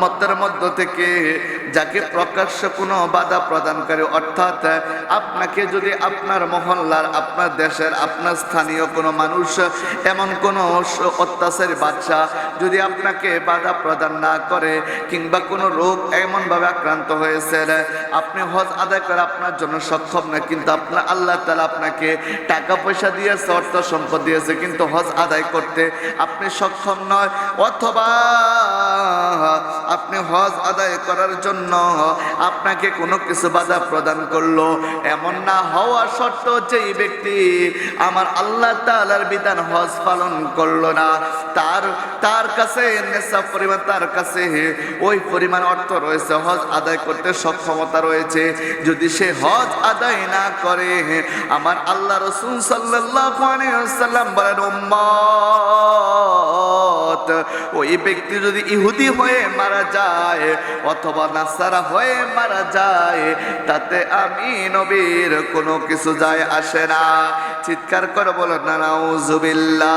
মতের মধ্য থেকে যাকে প্রকাশ্য কোনো বাধা প্রদানকারী, অর্থাৎ আপনাকে যদি আপনার মহল্লার, আপনার দেশের, আপনার স্থানীয় কোনো মানুষ, এমন কোনো অত্যাচারী বাদশা যদি আপনাকে বাধা প্রদান না করে, কিংবা কোনো রোগ এমনভাবে আক্রান্ত হয়েছে আপনি হজ আদায় করে আপনার জন্য সক্ষম না, কিন্তু আপনার আল্লাহ তাআলা আপনাকে টাকা পয়সা দিয়েছে, অর্থ সম্পদ দিয়েছে, কিন্তু হজ আদায় করতে আপনি সক্ষম নয়, অথবা আপনি হজ আদায় করার জন্য আপনাকে কোনো কিছু বাধা প্রদান করলো, এমন না হওয়া সত্ত্বেও যেই ব্যক্তি আমার আল্লাহ তাআলার বিধান হজ পালন করলো না, তার কাছে নেশা পরিমাণ, তার কাছে ওই পরিমাণ অর্থ রয়েছে, হজ আদায় করতে সক্ষমতা রয়েছে, যদি সে হজ আদায় না করে, আমার আল্লাহ রাসূল সাল্লাল্লাহু আলাইহি ওয়াসাল্লাম বলেন, উম্মত ওই ব্যক্তি যদি ইহুদি হয়ে মারা যায় অথবা নাসারা হয়ে মারা যায়, তাতে আমি নবীর কোনো কিছু যায় আসে না। চিৎকার করে বলেন না নাউযুবিল্লাহ।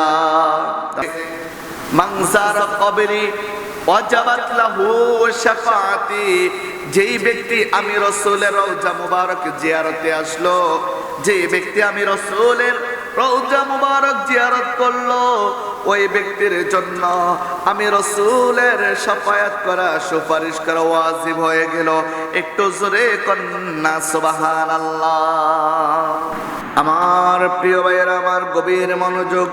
মান যারা কবরি ওয়াজাবাত লাহু শাফাআতি, যেই ব্যক্তি আমি রাসূলের রওজা মুবারক জিয়ারতে আসলো, যেই ব্যক্তি আমি রাসূলের রওজা মুবারক জিয়ারত করলো, ওই ব্যক্তির জন্য আমি রাসূলের শাফায়াত করা, সুপারিশ করা ওয়াজিব হয়ে গেল। একটু জোরে কন্না সুবহানাল্লাহ। আমার প্রিয় ভাইয়েরা, আমার গভীর মনোযোগ,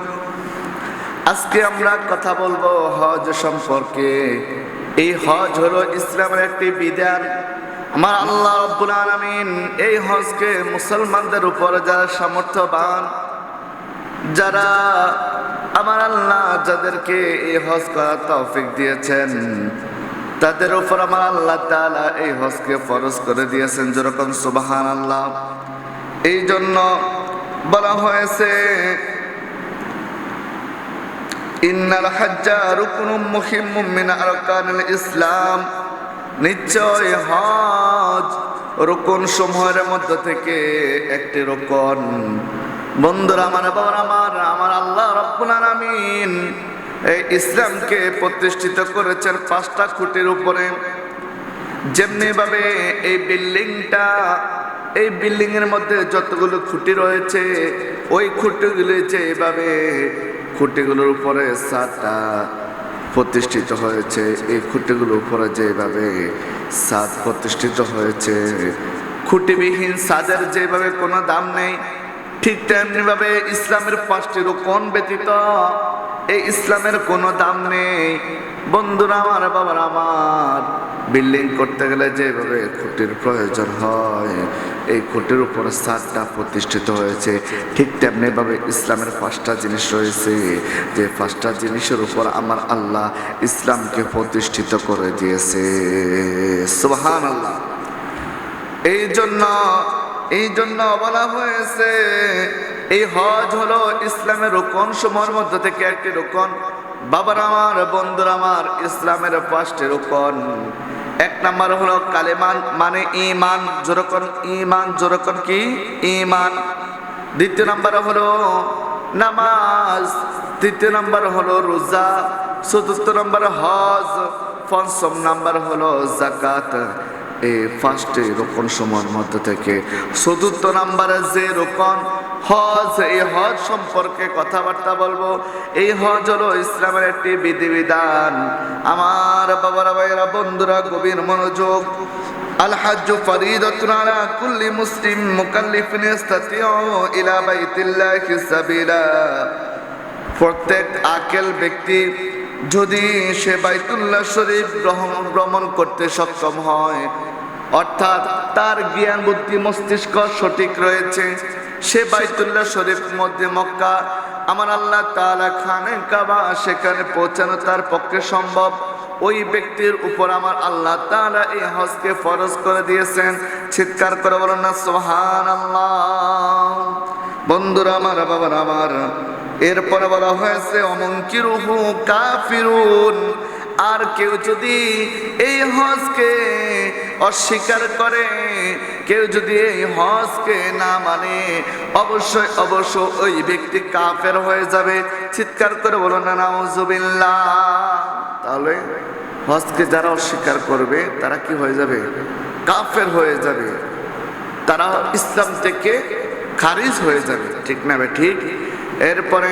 আজকে আমরা কথা বলবো হজ সম্পর্কে। এই হজ হলো ইসলামের একটি বিধান। আমার আল্লাহ রাব্বুল আলামিন এই হজকে মুসলমানদের উপর যারা সামর্থ্যবান, যারা আমার আল্লাহ যাদেরকে এই হজ করার তৌফিক দিয়েছেন, তাদের উপর আমার আল্লাহ তাআলা এই হজকে ফরজ করে দিয়েছেন। যেরকম সুবহানাল্লাহ। এই জন্য বলা হয়েছে, ইন্নাল হাজ্জা রুকনুম মুহিম্মুম মিন আরকানিল ইসলাম, নিশ্চয় হজ রুকন সমূহের মধ্য থেকে একটি রুকন। বন্ধুরা আমার, আমার আল্লাহ রাব্বুল আলামিন এই ইসলামকে প্রতিষ্ঠিত করেছেন 5টা খুঁটির উপরে। যেমনি ভাবে এই বিল্ডিং এর মধ্যে যতগুলো খুঁটি রয়েছে, ওই খুঁটিগুলো যেভাবে খুঁটিগুলোর উপরে ছাদটা প্রতিষ্ঠিত হয়েছে, এই খুঁটিগুলোর উপরে যেভাবে ছাদ প্রতিষ্ঠিত হয়েছে, খুঁটিবিহীন ছাদের যেভাবে কোনো দাম নেই, ঠিক তেমনি ভাবে ইসলামের 5টি রুকন ব্যতীত এই ইসলামের কোনো দাম নেই। বন্ধুরা আমার, বাবার আমার, বিল্ডিং করতে গেলে যেভাবে খুঁটির প্রয়োজন হয়, এই খুঁটির উপর ছাদটা প্রতিষ্ঠিত হয়েছে, ঠিক তেমনি ভাবে ইসলামের 5টা জিনিস রয়েছে, যে 5টা জিনিসের উপর আমার আল্লাহ ইসলামকে প্রতিষ্ঠিত করে দিয়েছে। সুবহানাল্লাহ। এই জন্য বলা হয়েছে এই হজ হলো ইসলামের রুকন সমূহের মধ্যে থেকে একটি রুকন। বাবার আমার, বন্ধুরা আমার, ইসলামের 5টি রুকন। 1 নাম্বার হলো কালেমান, মানে ঈমান। যেরকম কি ঈমান। 2 নাম্বার হলো নামাজ। 3 নাম্বার হলো রোজা। 4 নাম্বার হজ। 5 নাম্বার হলো যাকাত। এই 5টি রুকন সমূহের মধ্যে থেকে 4 নাম্বারে যে রুকন হজ, এই হজ সম্পর্কে কথাবার্তা বলবো। এই হজ হলো ইসলামের একটি বিধিবিধান। আমার বাবারা, ভাইয়েরা, বন্ধুরা, গভীর মনোযোগ। আল হাজ্জু ফরিদাতুন আলা কুল্লি মুসলিম মুকাল্লিফিন ইস্তাতিউ ইলা বাইতিল্লাহি সাবিলা। প্রত্যেক আকেল ব্যক্তি যদি সে বাইতুল্লাহ শরীফ ভ্রমণ করতে সক্ষম হয়, অর্থাৎ তার জ্ঞান বুদ্ধি মস্তিষ্ক সঠিক রয়েছে, সে বাইতুল্লাহ শরীফ মধ্যে মক্কা আমার আল্লাহ তাআলা খানে কাবা, সেখানে পৌঁছানো তার পক্ষে সম্ভব, ওই ব্যক্তির উপর আমার আল্লাহ তাআলা এই হজকে ফরজ করে দিয়েছেন। চিৎকার করে বলেন না সুবহানাল্লাহ। বন্ধুরা আমার, বাবারা আমার, এরপরে বলা হয়েছে অমুনকিরুহু কাফিরুন। আর কেউ যদি এই হজকে অস্বীকার করে, কেউ যদি এই হজকে না মানে, অবশ্যই ওই ব্যক্তি কাফের হয়ে যাবে। চিৎকার করে বলো না নাউযুবিল্লাহ। তাহলে হজকে যারা অস্বীকার করবে তারা কি হয়ে যাবে? কাফের হয়ে যাবে, তারা ইসলাম থেকে খারিজ হয়ে যাবে, ঠিক না বে ঠিক? এরপরে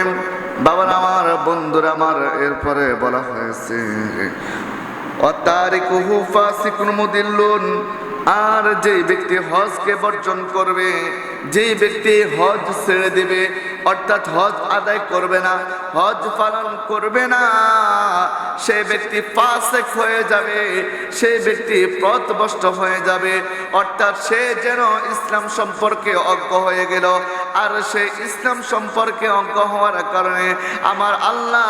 বাবার আমার, বন্ধুরা আমার, এরপরে বলা হয়েছে অতারিকুহু ফাসিকুন মুদিল্লুন, আর যেই ব্যক্তি হজকে বর্জন করবে, যেই ব্যক্তি হজ ছেড়ে দিবে, অর্থাৎ হজ আদায় করবে না, হজ পালন করবে না, সেই ব্যক্তি ফাসিক হয়ে যাবে, সেই ব্যক্তি পথভ্রষ্ট হয়ে যাবে। অর্থাৎ সে যেন ইসলাম সম্পর্কে অজ্ঞ হয়ে গেল, আর সে ইসলাম সম্পর্কে অজ্ঞ হওয়ার কারণে আমার আল্লাহ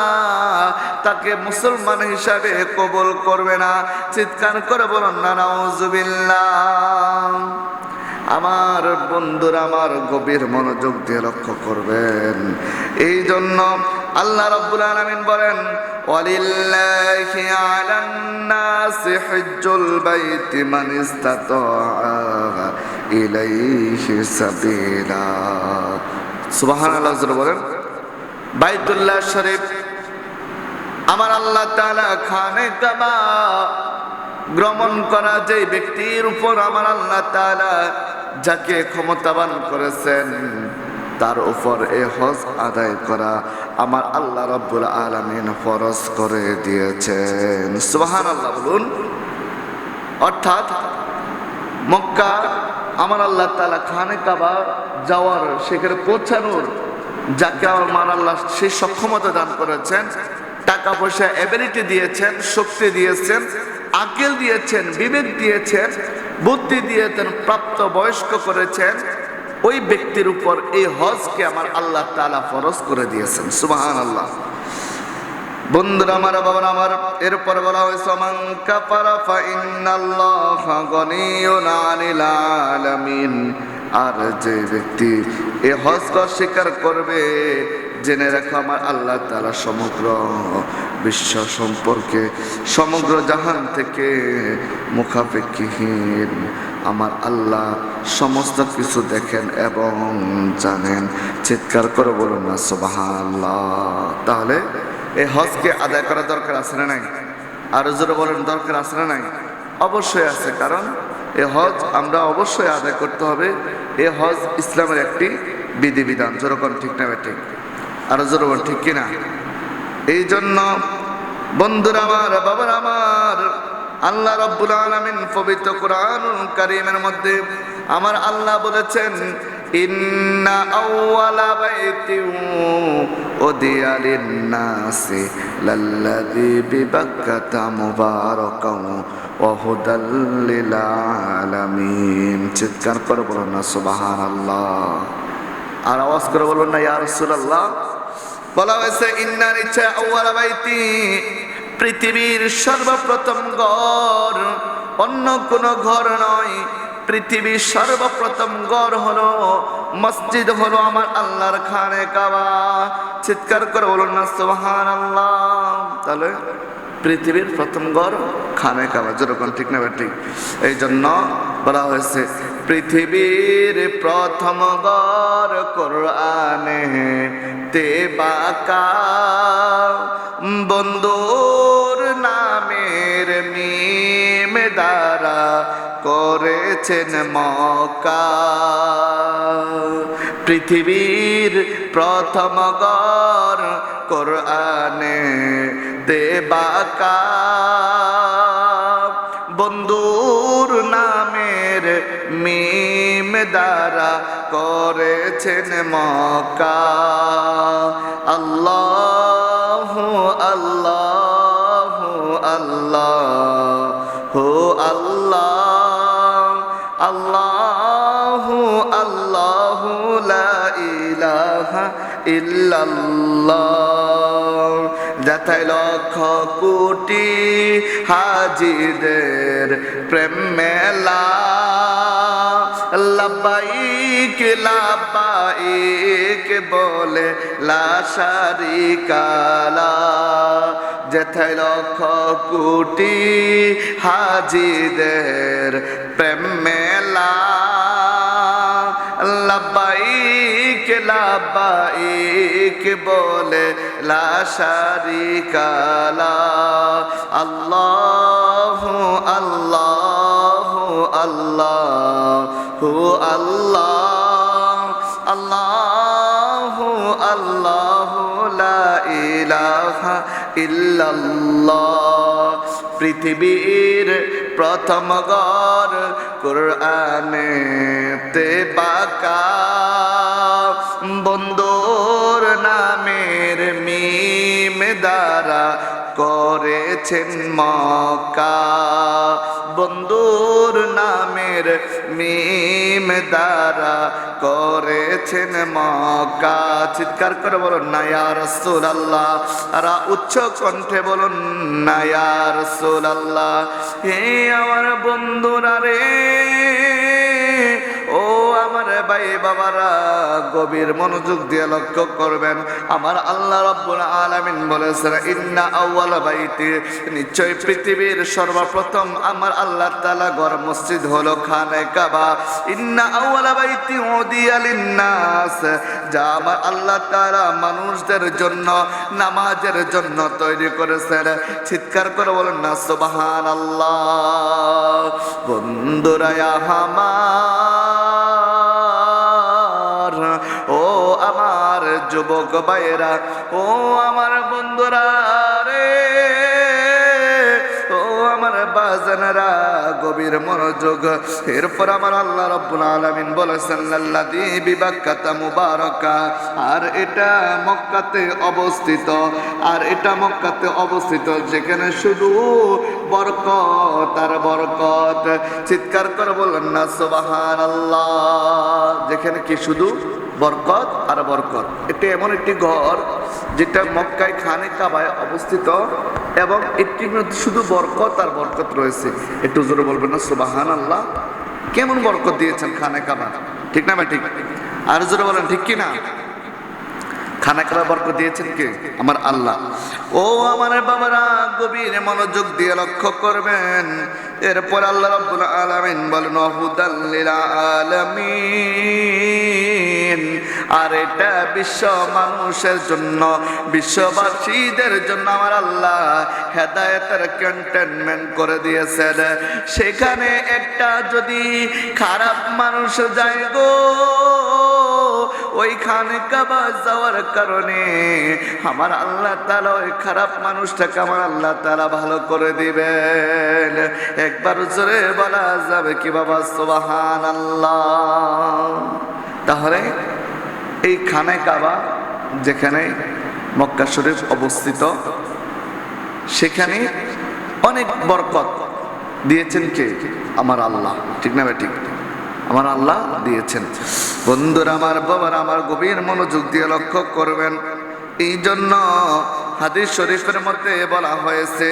তাকে মুসলমান হিসাবে কবুল করবে না। চিৎকার করে বলুন না নাউজুবিল্লাহ। আমার বন্ধুরা আমার, গভীর মনোযোগ দিয়ে লক্ষ্য করবেন। এই জন্য আল্লাহ রাব্বুল আলামিন বলেন ওয়ালিল্লাহি আলান নাসি হিজ্জুল বাইতি মান ইসতাতা ইলাইহি সাবিলা। সুবহানাল্লাহ জোরে বলেন। বাইতুল্লাহ শরীফ আমার আল্লাহ তাআলা খানে কাবা ভ্রমণ করা যে ব্যক্তির উপর আমার আল্লাহ তাআলা যাকে ক্ষমতাবান করেছেন, তার উপর এই হজ আদায় করা আমার আল্লাহ রাব্বুল আলামিন ফরজ করে দিয়েছেন। সুবহানাল্লাহ বলুন। অর্থাৎ মক্কা আমার আল্লাহ তাআলা খানে কাবা যাওয়ার, সেখানে পৌঁছানোর যাকে আমার আল্লাহ সেই সক্ষমতা দান করেছেন, টাকা পয়সা এবিলিটি দিয়েছেন, শক্তি দিয়েছেন, আকেল দিয়েছেন, বিবেক দিয়েছেন, বুদ্ধি দিয়েছেন, প্রাপ্ত বয়স্ক করেছেন, ওই ব্যক্তির উপর এই হজকে আমার আল্লাহ তাআলা ফরজ করে দিয়েছেন। সুবহানাল্লাহ। বন্ধুরা আমার, বাবা আমার, এরপর বলা হয়েছে মান কাফারা ফা ইন্নাল্লাহা গনিয়্যুন আনিল আলামিন, আর যে ব্যক্তি এই হজকে অস্বীকার করবে, জেনে রাখো আমার আল্লাহ তাআলা সমগ্র বিশ্ব সম্পর্কে, সমগ্র জাহান থেকে মুখাপেক্ষীহীন। আমার আল্লাহ সমস্ত কিছু দেখেন এবং জানেন। চিৎকার করে বলুন না সুবহানাল্লাহ। তাহলে এই হজকে আদায় করা দরকার আছে না নাই? আরো জোরে বলেন, দরকার আছে না নাই? অবশ্যই আছে, কারণ এই হজ আমরা অবশ্যই আদায় করতে হবে। এই হজ ইসলামের একটি বিধিবিধান। যেরকম ঠিক না ঠিক? আরো জোরে বলেন ঠিক কিনা? এই জন্য বন্ধুরা আমার, বাবার আমার, আল্লাহ রাব্বুল আলামিন পবিত্র কুরআনুল কারীমের মধ্যে আমার আল্লাহ বলেছেন ইন্না আউওয়ালা বাইতিন উদিয়া লিন-নাসি লাল্লাযী বিবাক্কাতা মুবারাকান ওয়া হুদাল লিল আলামিন। চিৎকার করে বলুন না সুবহানাল্লাহ। আর আওয়াজ করে বলুন না ইয়া রাসূলুল্লাহ। বলা হয়েছে ইন্না নিশ্চয় আউওয়ালা বাইতি, পৃথিবীর সর্বপ্রথম ঘর, অন্য কোনো ঘর নয়। পৃথিবীর সর্বপ্রথম ঘর হলো মসজিদ, হলো আমার আল্লাহর খানে কাবা। চিৎকার করে বলুন না সুবহানাল্লাহ। তাহলে পৃথিবীর প্রথম ঘর খানে কাবা। যেরকম ঠিক না ঠিক? এই জন্য বলা হয়েছে পৃথিবীর প্রথম ঘর কোরআনে তে বাকা, বন্ধুর নামের মিম দ্বারা করেছেন মক্কা। পৃথিবীর প্রথম ঘর কোরআনে দেবাকা, বন্ধুর নামের মিম দ্বারা করেছেন মক্কা। আল্লাহু আল্লাহু আল্লাহু আল্লাহ, আল্লাহু আল্লাহু লা ইলাহা ইল্লাল্লাহ। যাথায় লক্ষ কোটি হাজিদের প্রেম মেলা, লাব্বাইক লাব্বাইক বলে লা শারিকা লাহ। যেথায় লক্ষ কোটি হাজিদের প্রেম মেলা, লাব্বাইক লাব্বাইক বলে লা শারিকা লা আল্লাহু আল্লাহু আল্লাহু আল্লাহ আল্লাহু আল্লাহু লা ইলাহা ইল্লাল্লাহ। পৃথিবীর প্রথম ঘর কোরআনেতে পাকা, বন্ধুর নামের মিম দ্বারা করেছেন মক্কা, বন্ধুর নামের মিম দ্বারা করেছেন মক্কা। চিৎকার করে বলুন না ইয়া রাসূলুল্লাহ, আর উচ্চ কণ্ঠে বলুন না ইয়া রাসূলুল্লাহ। হে আমার বন্ধুরা রে, ও আমার ভাই বাবারা, গভীর মনোযোগ দিয়ে লক্ষ্য করবেন। আমার আল্লাহ রাব্বুল আলামিন বলেছেন ইন্না আউয়ালা বাইতি, নিশ্চয় পৃথিবীর সর্বপ্রথম আমার আল্লাহ তাআলা ঘর মসজিদ হলো খানে কাবা। ইন্না আউয়ালা বাইতি উদিয়া লিন্নাস, যা আমার আল্লাহ তাআলা মানুষদের জন্য নামাজের জন্য তৈরি করেছেন। চিৎকার করে বলেন না সুবহানাল্লাহ। বন্ধুরা আমার, ও আমার যুবক ভাইরা, ও আমার বন্ধুরা রে, ও আমার বাজানেরা, গভীর মনোযোগ। এরপর আমার আল্লাহ রাব্বুল আলামিন বলেছেন আল্লাযী বিবাক্কাতা মুবারাকা, আর এটা মক্কাতে অবস্থিত, আর এটা মক্কাতে অবস্থিত যেখানে শুধু বরকত আর বরকত। চিৎকার করে বললেন না সুবহানাল্লাহ। যেখানে কি শুধু বরকত আর বরকত। এটা এমন একটি ঘর যেটা মক্কায় খানে কাবায় অবস্থিত, এবং এটির মধ্যে শুধু বরকত আর বরকত রয়েছে। একটু জোরে বলবেন না সুবহানাল্লাহ। কেমন বরকত দিয়েছেন খানে কাবা, ঠিক না ভাই? ঠিক। আর জোরে বলেন ঠিক কি না? খানা কাবা বরকত দিয়েছেন কে? আমার আল্লাহ। ও আমার বাবারা, গভীর মনোযোগ দিয়ে লক্ষ্য করবেন। এরপর আল্লাহ রাব্বুল আলামিন বলেন হুদাল লিল আলামিন, আর এটা বিশ্ব মানুষের জন্য, বিশ্ববাসীদের জন্য আমার আল্লাহ হেদায়েতের ক্যান্টনমেন্ট করে দিয়েছেন। সেখানে একটা যদি খারাপ মানুষ যায় গো, ওই খানে কাবা যাওয়ার কারণে আমার আল্লাহ তাআলা ওই খারাপ মানুষটাকে আমার আল্লাহ তাআলা ভালো করে দিবেন। একবার জোরে বলা যাবে কি বাবা সুবহানাল্লাহ? তাহলে এই খানে কাবা যেখানে মক্কা শরীফ অবস্থিত, সেখানে অনেক বরকত দিয়েছেন কে? আমার আল্লাহ, ঠিক না ভাই? ঠিক, আমার আল্লাহ দিয়েছেন। বন্ধুরা আমার, বাবার আমার, গভীর মনোযোগ দিয়ে লক্ষ্য করবেন। এই জন্য হাদিস শরীফের মধ্যে বলা হয়েছে,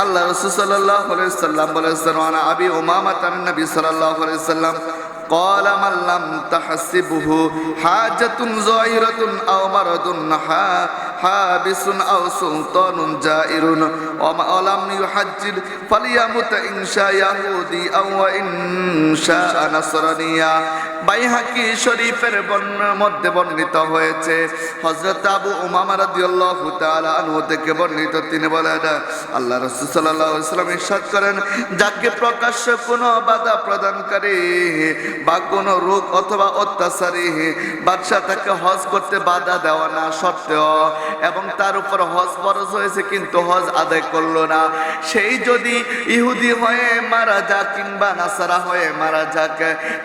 আল্লাহ রাসূল সাল্লাল্লাহু আলাইহি সাল্লাম বলেছেন, ওয়ানা আবি উমামা তান নবী সাল্লাল্লাহু আলাইহি সাল্লাম قال من لم تحسبه حاجة ظاهرة أو مرض حابس أو سلطان جائر ولم يحجل فليمت إن شاء يهودي أو إن شاء نصرانيا। বাইহাকি শরীফের মধ্যে বর্ণিত হয়েছে, হযরত আবু উমামা রাদিয়াল্লাহু তাআলা আনহু থেকে বর্ণিত, তিনি বলেন আল্লাহ রাসূল সাল্লাল্লাহু আলাইহি ওয়াসাল্লাম ইরশাদ করেন, যাকে প্রকাশ্য কোনো বাধা প্রদানকারী বা কোনো রোগ অথবা অত্যাচারী বাদশা তাকে হজ করতে বাধা দেওয়া না সত্ত্বেও, এবং তার উপর হজ ফরজ হয়েছে কিন্তু হজ আদায় করলো না, সেই যদি ইহুদি হয়ে মারা যাক কিংবা নাসারা হয়ে মারা যাক,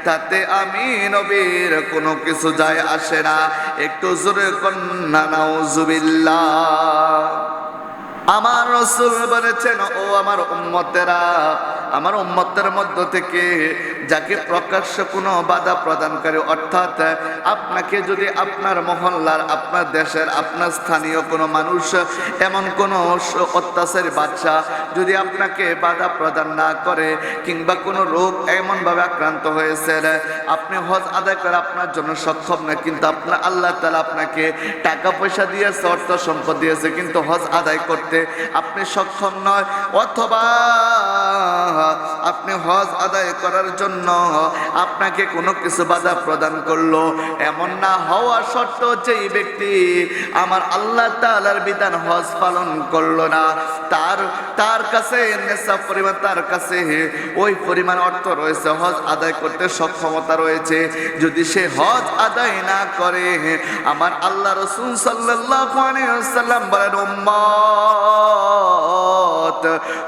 তাতে আমি নবীর কোনো কিছু যায় আসে না। একটু জোরে কন্যা নাউজুবিল্লাহ। আমার রাসূল বলেছেন, ও আমার উম্মতেরা, আমার উম্মতের মধ্য থেকে যাকে প্রকাশ্য কোনো বাধা প্রদানকারী, অর্থাৎ আপনাকে যদি আপনার মহল্লার, আপনার দেশের, আপনার স্থানীয় কোনো মানুষ, এমন কোনো অত্যাচারী বাদশা যদি আপনাকে বাধা প্রদান না করে, কিংবা কোনো রোগ এমনভাবে আক্রান্ত হয়েছে আপনি হজ আদায় করে আপনার জন্য সক্ষম না, কিন্তু আপনার আল্লাহ তাআলা আপনাকে টাকা পয়সা দিয়েছে, অর্থ সম্পদ দিয়েছে, কিন্তু হজ আদায় করতে আপনি সক্ষম নয়, অথবা আপনি হজ আদায় করার জন্য আপনাকে কোনো কিছু বাধা প্রদান করলো, এমন না হওয়া সত্ত্বেও যেই ব্যক্তি আমার আল্লাহ তাআলার বিধান হজ পালন করলো না, তার কাছে নেশা পরিমাণ, তার কাছে ওই পরিমাণ অর্থ রয়েছে, হজ আদায় করতে সক্ষমতা রয়েছে, যদি সে হজ আদায় না করে, আমার আল্লাহ রাসূল সাল্লাল্লাহু আলাইহি ওয়াসাল্লাম বলেন, উম্মত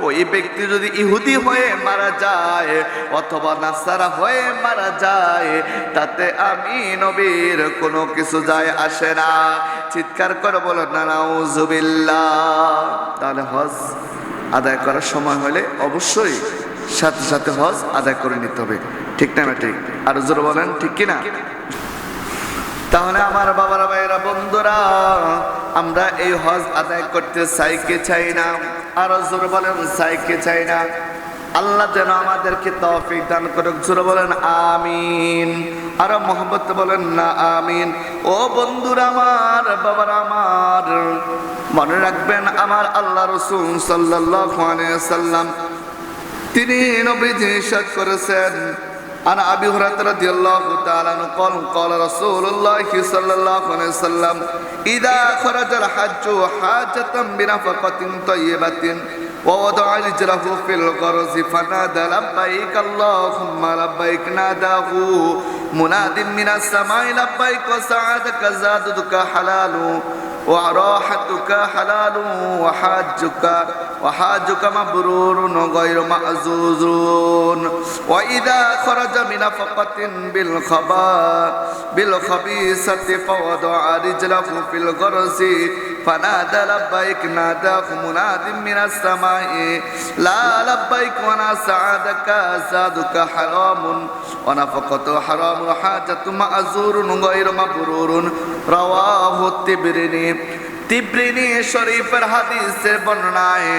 ওই ব্যক্তি যদি ইহুদি হয়ে মারা যায় অথবা নাসারা হয়ে মারা যায়, তাতে আমি নবীর কোনো কিছু যায় আসে না। চিৎকার করে বলো না নাউজুবিল্লাহ। তাহলে হজ আদায় করার সময় হলে অবশ্যই সাথে সাথে হজ আদায় করে নিতে হবে, ঠিক না? ঠিক। আর জোর বলেন ঠিক কিনা? তাহলে আমার বাবারা, ভাইরা, বন্ধুরা, আমরা এই হজ আদায় করতে চাই কি চাই না? আর জোর বলেন চাই কি চাই না? আল্লাহ যেন আমাদেরকে তৌফিক দান করুক, জোরে বলেন আমিন। আর মোহাম্মদ বলেন না আমিন। ও বন্ধুরা আমার, বাবারা আমার, মনে রাখবেন আমার আল্লাহ রাসূল সাল্লাল্লাহু আলাইহি ওয়াসাল্লাম তিনি নবীজি ইরশাদ করেছেন, عن أبي هريرة رضي الله تعالى عنه قال قال رسول الله صلى الله عليه وسلم إذا خرج الحج حاجة بنفقة طيبة ووضع رجله في الغرز فنادى لبيك اللهم لبيك ناداه مناد من السماء لبيك وسعادك زادك حلال وراحتك حلال وحاجك مبرور غير معذور وإذا خرج من نفقة بالخبيثة فوضع رجله في الغرز فنادى لبيك ناداه مناد من السماء لا لبيك ولا سعادك زادك حرام ونفقة حرام وحاجة معذور غير مبرور رواه الطبراني। তিবরিনী শরীফের হাদিসের বর্ণনায়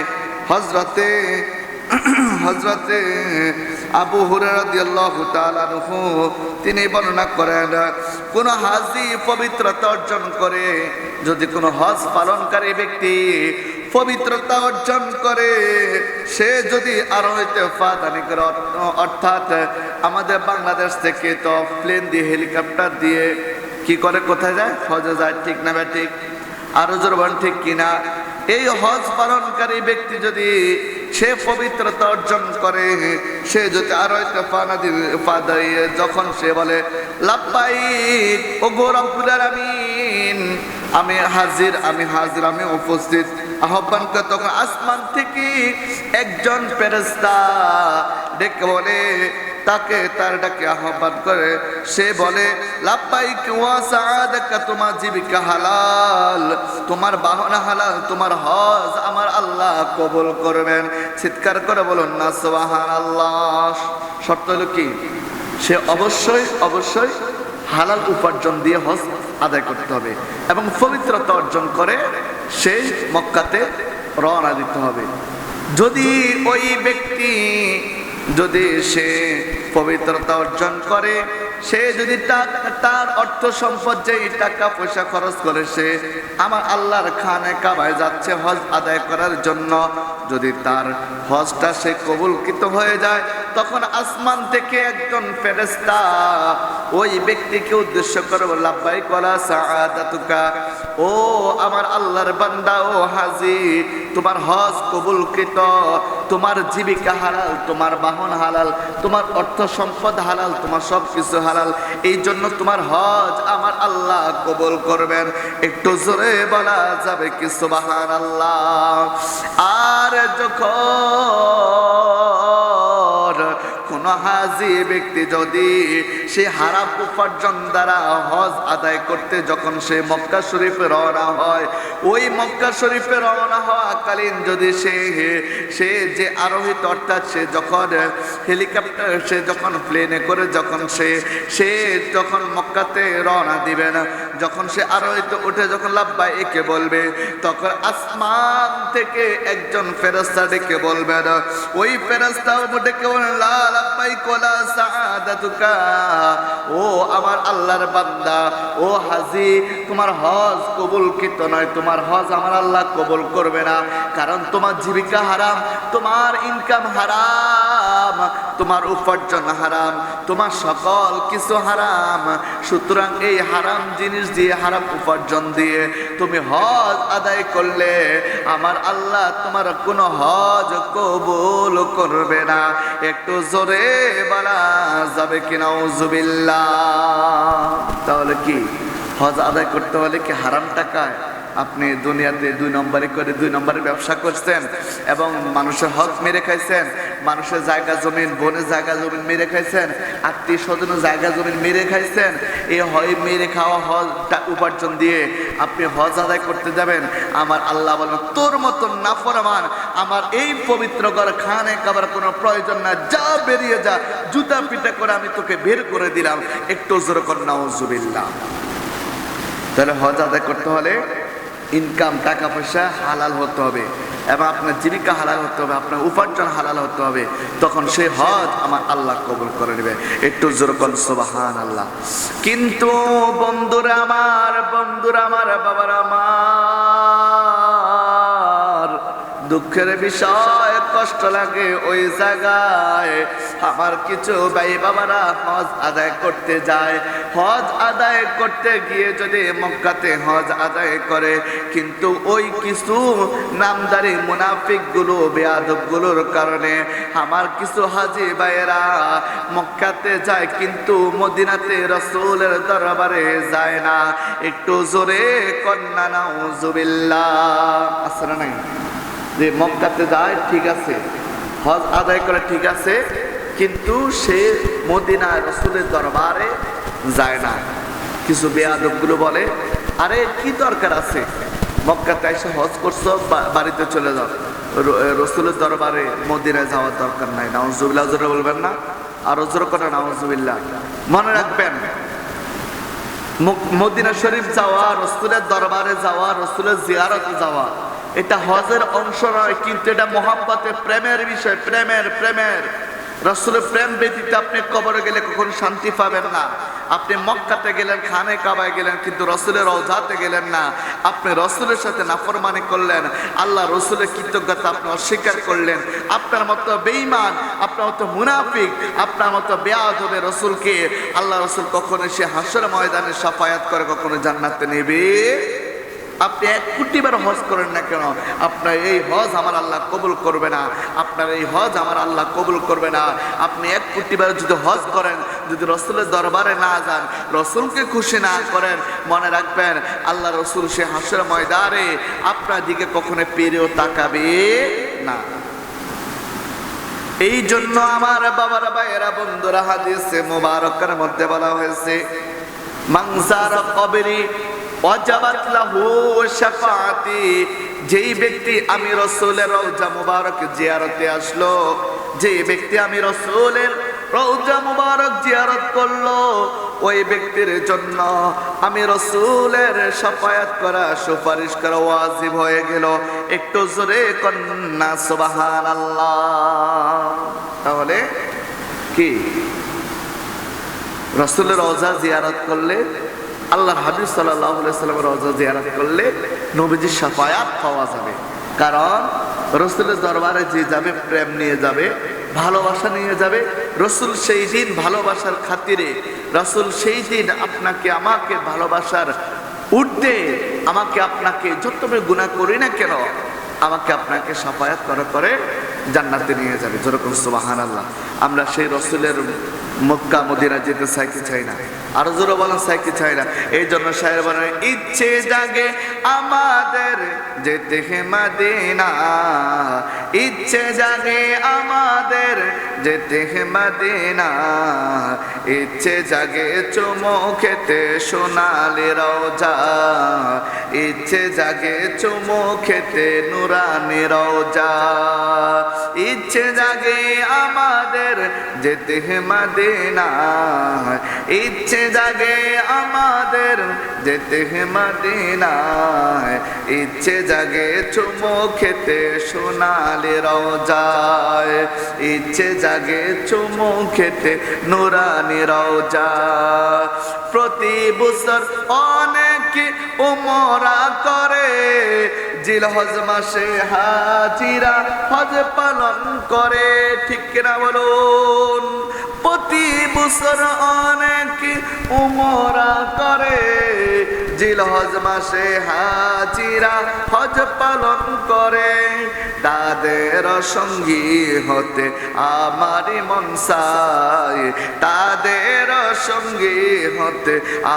হযরতে আবু হুরায়রা রাদিয়াল্লাহু তাআলা আনহু তিনি বর্ণনা করেন, কোন হাজী পবিত্রতা অর্জন করে, যদি কোনো হজ পালনকারী ব্যক্তি পবিত্রতা অর্জন করে, সে যদি আরোহিতে ফাদানি করে, অর্থাৎ আমাদের বাংলাদেশ থেকে তো প্লেন দিয়ে হেলিকপ্টার দিয়ে কি করে কোথায় যায়? হজে যায়, ঠিক না ঠিক? আরো জোর বলেন ঠিক কিনা? এই হজ পালনকারী ব্যক্তি যদি সে পবিত্রতা অর্জন করে, সে যদি আরোহিতে ফাদাই যখন সে বলে লাব্বাইক ও গো রব্বুল আলামিন, আমি হাজির, আমি উপস্থিত আহ্বান করে, তখন আসমান থেকে একজন ফেরেশতা ডেকে বলে, তাকে তার ডাকে আহ্বান করে, সে বলে লাব্বাইক ওয়া সাআদাকা, তোমার জীবিকা হালাল, তোমার বাহন হালাল, তোমার হজ আমার আল্লাহ কবুল করবেন। চিৎকার করে বলুন না সুবহানাল্লাহ। শর্ত হলো কি? সে অবশ্যই হালাল উপার্জন দিয়ে হজ আদায় করতে হবে এবং পবিত্রতা অর্জন করে সেই মক্কাতে রওনা দিতে হবে। যদি ওই ব্যক্তি যদি সে পবিত্রতা অর্জন করে, সে যদি তার অর্থ সম্পদ, যে টাকা পয়সা খরচ করে সে আমার আল্লাহর খানে কাবায় যাচ্ছে হজ আদায় করার জন্য, যদি তার হজটা সে কবুলকৃত হয়ে যায়, তখন আসমান থেকে একজন ফেরেশতা ওই ব্যক্তিকে উদ্দেশ্য করে লাব্বাইক ওয়া সাআদাতুকা, ও আমার আল্লাহর বান্দা, ও হাজী, তোমার হজ কবুলকৃত, তোমার জীবিকা হালাল, তোমার বাহন হালাল, তোমার অর্থ সম্পদ হালাল, তোমার সব কিছু হালাল, এই জন্য তোমার হজ আমার আল্লাহ কবুল করবেন। একটু জোরে বলা যাবে কি সুবহানাল্লাহ? আর যখন কোন হাজী ব্যক্তি যদি সে হারাম উপার্জন দ্বারা হজ আদায় করতে যখন সে মক্কা শরীফে রওনা হয়, ওই মক্কা শরীফে রওনা হওয়াকালীন যদি সে যে আরোহিত, অর্থাৎ সে যখন হেলিকপ্টার, সে যখন প্লেনে করে যখন সে যখন মক্কাতে রওনা দিবেন, যখন সে আরোহিত উঠে যখন লাব্বাইকে বলবে, তখন আসমান থেকে একজন ফেরেশতা ডেকে বলবেন, ওই ফেরেশতা ডেকে বলেন লা লাব্বাইক ওয়া সাআদাতুকা, ও আমার আল্লাহর বান্দা, ও হাজী, তোমার হজ কবুলকৃত নয়, তোমার হজ আমার আল্লাহ কবুল করবে না, কারণ তোমার জীবিকা হারাম, তোমার ইনকাম হারাম, তোমার উপার্জন হারাম, তোমার সকল কিছু হারাম। সুতরাং এই হারাম জিনিস দিয়ে, হারাম উপার্জন দিয়ে তুমি হজ আদায় করলে আমার আল্লাহ তোমার কোনো হজ কবুল করবে না। একটু জোরে বলা যাবে কি নাউজুবিল্লাহ? তাহলে কি হজ আদায় করতে হলে কি হারাম টাকায় আপনি দুনিয়াতে 2 নম্বরে করে 2 নম্বরে ব্যবসা করছেন এবং মানুষের হক মেরে খাইছেন, মানুষের জায়গা জমিন, বনের জায়গা জমিন মেরে খাইছেন, আত্মীয় স্বজনের জায়গা জমিন মেরে খাইছেন, এই হয় মেরে খাওয়া হজ উপার্জন দিয়ে আপনি হজ আদায় করতে যাবেন? আমার আল্লাহ বলেন তোর মতন নাফরমান আমার এই পবিত্র ঘর খানে কাবার কোনো প্রয়োজন না, যা বেরিয়ে যা, জুতা পিটা করে আমি তোকে বের করে দিলাম। একটু জোরে কর নাউজুবিল্লাহ। তাহলে হজ আদায় করতে হলে ইনকাম, টাকা পয়সা হালাল হতে হবে এবং আপনার জীবিকা হালাল হতে হবে, আপনার উপার্জন হালাল হতে হবে, তখন সেই হজ আমার আল্লাহ কবুল করে নেবে। একটু জোরে কোন সুবহানাল্লাহ। কিন্তু বন্ধুরা আমার, বাবারা আমার, দুঃখের বিষয়, কষ্ট লাগে ওই জায়গায় আমার কিছু ভাই বাবারা হজ আদায় করতে যায়। হজ আদায় করতে গিয়ে যদি মক্কাতে হজ আদায় করে, কিন্তু ওই কিছু নামদারি মুনাফিক গুলো, বেয়াদব গুলোর কারণে আমার কিছু হাজী ভাইয়েরা মক্কাতে যায় কিন্তু মদিনাতে রাসূলের দরবারে যায় না। একটু জোরে কন্যা নাউজুবিল্লাহ। আসরা নাই যে মক্কাতে যায় ঠিক আছে, হজ আদায় করে ঠিক আছে, কিন্তু সে মদিনা রাসূলের দরবারে যায় না। কিছু বেয়াদব গুলো বলে আরে কি দরকার আছে, মক্কাতে এসে হজ করছো, বাড়িতে চলে যাও, রাসূলের দরবারে মদিনায় যাওয়ার দরকার নাই। নাউজুবিল্লাহ জোরে বলবেন না? আর জোরে করে নাউজুবিল্লাহ। মনে রাখবেন মদিনা শরীফ যাওয়া, রাসূলের দরবারে যাওয়া, রাসূলের জিয়ারতে যাওয়া এটা হজের অংশ নয়, কিন্তু এটা মহাব্বতের, প্রেমের বিষয়, প্রেমের রাসূলের প্রেম ব্যতীত আপনি কবরে গেলে কখনো শান্তি পাবেন না। আপনি মক্কাতে গেলেন, খানে কাবায় গেলেন, কিন্তু রাসূলের রওজাতে গেলেন না। আপনি রাসূলের সাথে নাফরমানি করলেন, আল্লাহ রাসূলের কৃতজ্ঞতা আপনি অস্বীকার করলেন। আপনার মতো বেঈমান, আপনার মতো মুনাফিক, আপনার মতো বেয়াদবে রাসূলকে আল্লাহ রাসূল কখনো সে হাসর ময়দানে শাফায়াত করে কখনো জান্নাতে নেবে? আপনি 1 কোটি বার হজ করেন না কেন, আপনার এই হজ আমার আল্লাহ কবুল করবে না। আপনার এই হজ আমার আল্লাহ কবুল করবে না। আপনি 1 কোটি বার যদি হজ করেন, যদি রাসূলের দরবারে না যান, রাসূলকে খুশি না করেন, মনে রাখবেন আল্লাহ রাসূল সে হাসর ময়দানে আপনার দিকে কখনো পেরেও তাকাবে না। এই জন্য আমার বাবারা, ভাইয়েরা, বন্ধুরা, হাদিসে মুবারকের মধ্যে বলা হয়েছে মানজার কবরি ওয়াজাবাত লাহু শাফাআতি, যেই ব্যক্তি আমি রাসূলের রওজা মুবারক জিয়ারতে আসলো, যে ব্যক্তি আমি রাসূলের রওজা মুবারক জিয়ারত করলো, ওই ব্যক্তির জন্য আমি রাসূলের শাফায়াত করা, সুপারিশ করা ওয়াজিব হয়ে গেল। একটু জোরে কন্না সুবহানাল্লাহ। তাহলে কি রাসূলের রওজা জিয়ারত করলে, আল্লাহর হাবিব সাল্লাল্লাহু আলাইহি সাল্লামের রওজা জিয়ারত করলে নবীজির শাফায়াত পাওয়া যাবে। কারণ রাসূলের দরবারে যে যাবে প্রেম নিয়ে যাবে, ভালোবাসা নিয়ে যাবে। রাসূল সেই দিন ভালোবাসার খাতিরে, রাসূল সেই দিন আপনাকে আমাকে ভালোবাসার ঊর্ধ্বে, আমাকে আপনাকে যত গুনাহ করি না কেন, আমাকে আপনাকে শাফায়াত করে জান্নাতে নিয়ে যাবে। যেরকম সুবহানাল্লাহ। আমরা সেই রাসূলের মক্কা মদিনা যেতে চাই কি চাই না? আরো জোরে বলেন চাই কি চাই না? এই জন্য শায়ের বলেন ইচ্ছে জাগে আমাদের যেতে মদিনা, ইচ্ছে জাগে আমাদের যেতে মদিনা, ইচ্ছে জাগে চুমো খেতে সোনালি রওজা, ইচ্ছে জাগে চুমো খেতে নুরানি রওজা, ইচ্ছে জাগে আমাদের যেতে মদিনা, ইচ্ছে জাগে আমাদের যেতে মদিনা, ইচ্ছে জাগে চুমো খেতে সোনালি রওজায়, ইচ্ছে জাগে চুমো খেতে নুরানি রওজা। প্রতি বছর অনেক উমরা করে, জিলহজ মাসে হাজিরা হজ পালন করে, ঠিক কিনা বলুন? প্রতি বছর অনেক উমরা করে, জিলহজ মাসে হাজিরা হজ পালন করে। তাদের সঙ্গী হতে আমারই মন চায়, তাদের সঙ্গী হতে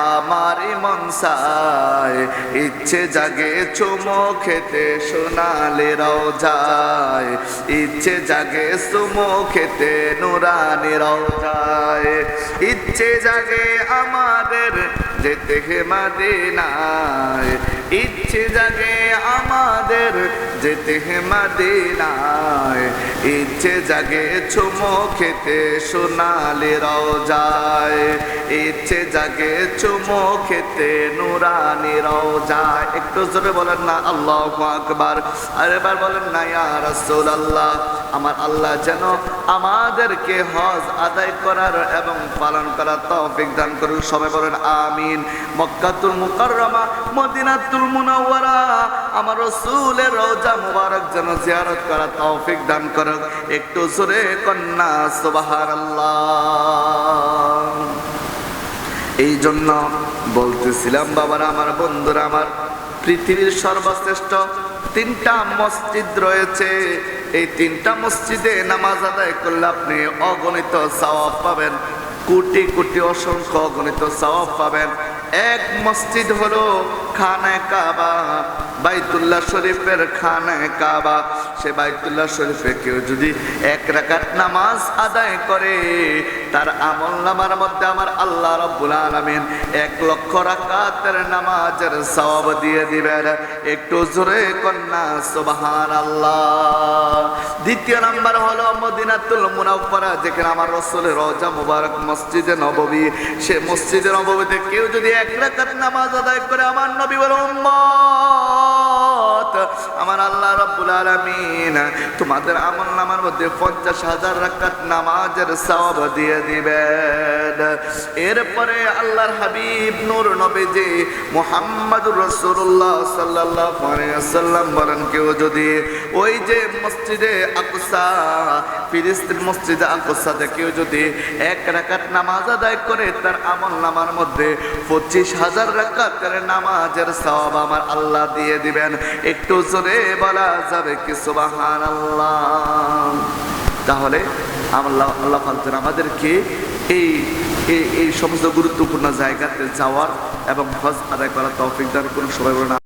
আমারই মন চায়। ইচ্ছে জাগে চুমো খেতে সোনালি রওজায়, ইচ্ছে জাগে চুমো খেতে নুরানি রওজায়। ইচ্ছে জাগে আমাদের যেতে মদিনায়, ইচ্ছে জাগে আমাদের যেতে মদিনায়। ইচ্ছে জাগে চুমো খেতে সোনালি রওজায়, ইচ্ছে জাগে চুমো খেতে নুরানি রওজায়। একটু জোরে বলেন না আল্লাহু আকবার। আর এবার বলেন না ইয়া রাসূলুল্লাহ। আমার আল্লাহ যেন আমাদেরকে হজ আদায় করার এবং পালন করার তৌফিক দান করুন। সবাই বলেন আমিন। মক্কাতুল মুকাররমা, মদিনাতুল মুনাওয়ারা, আমার রাসূলের রওজা মুবারক যেন জিয়ারত করার তৌফিক দান করুন। একটু জোরে কন্যা সুবহানাল্লাহ। এই জন্য বলতেছিলাম বাবারা, আমার বন্ধুরা আমার, পৃথিবীর সর্বশ্রেষ্ঠ 3টা মসজিদ রয়েছে। এই 3টা মসজিদে নামাজ আদায় করলে আপনি অগণিত সওয়াব পাবেন, কোটি কোটি অসংখ্য অগণিত সওয়াব পাবেন। এক মসজিদ হলো খানায়ে কাবা, বাইতুল্লাহ শরীফের খানায়ে কাবা। সে বাইতুল্লাহ শরীফে কেউ যদি 1 রাকাত নামাজ আদায় করে, তার আমলনামার মধ্যে আমার আল্লাহ রাব্বুল আলামিন 1 লক্ষ রাকাতের নামাজের সওয়াব দিয়ে দিবেন। একটু জোরে কন্যা সুবহানাল্লাহ। দ্বিতীয় নাম্বার হলো মদিনাতুল মুনাওয়ারা, যেখানে আমার রাসূলের রওজা মুবারক মসজিদে নববী। সে মসজিদে নববীতে কেউ যদি 1 রাকাত নামাজ আদায় করে, আমার নবী বলে উম্মত, আমার আল্লাহ রাব্বুল আলামিন তোমাদের আমলনামার মধ্যে 50,000 রাকাত নামাজের সওয়াব দিয়ে দিবেন। এরপরে আল্লাহর হাবিব নূর নবীজি মুহাম্মদুর রাসূলুল্লাহ সাল্লাল্লাহু আলাইহি ওয়াসাল্লাম বলেন, কেউ যদি ওই যে মসজিদে আকসা, ফিলিস্তিন মসজিদে আকসাতে কেউ যদি 1 রাকাত নামাজ আদায় করে, তার আমলনামার মধ্যে 25,000 রাকাতের নামাজের সওয়াব আমার আল্লাহ দিয়ে দিবেন। একটু জোরে বলা যাবে কি সুবহানাল্লাহ? তাহলে আল্লাহ আমাদেরকে এই সমস্ত গুরুত্বপূর্ণ জায়গাতে যাওয়ার এবং হজ আদায় করার তৌফিক দান করুন। সবাই বলেন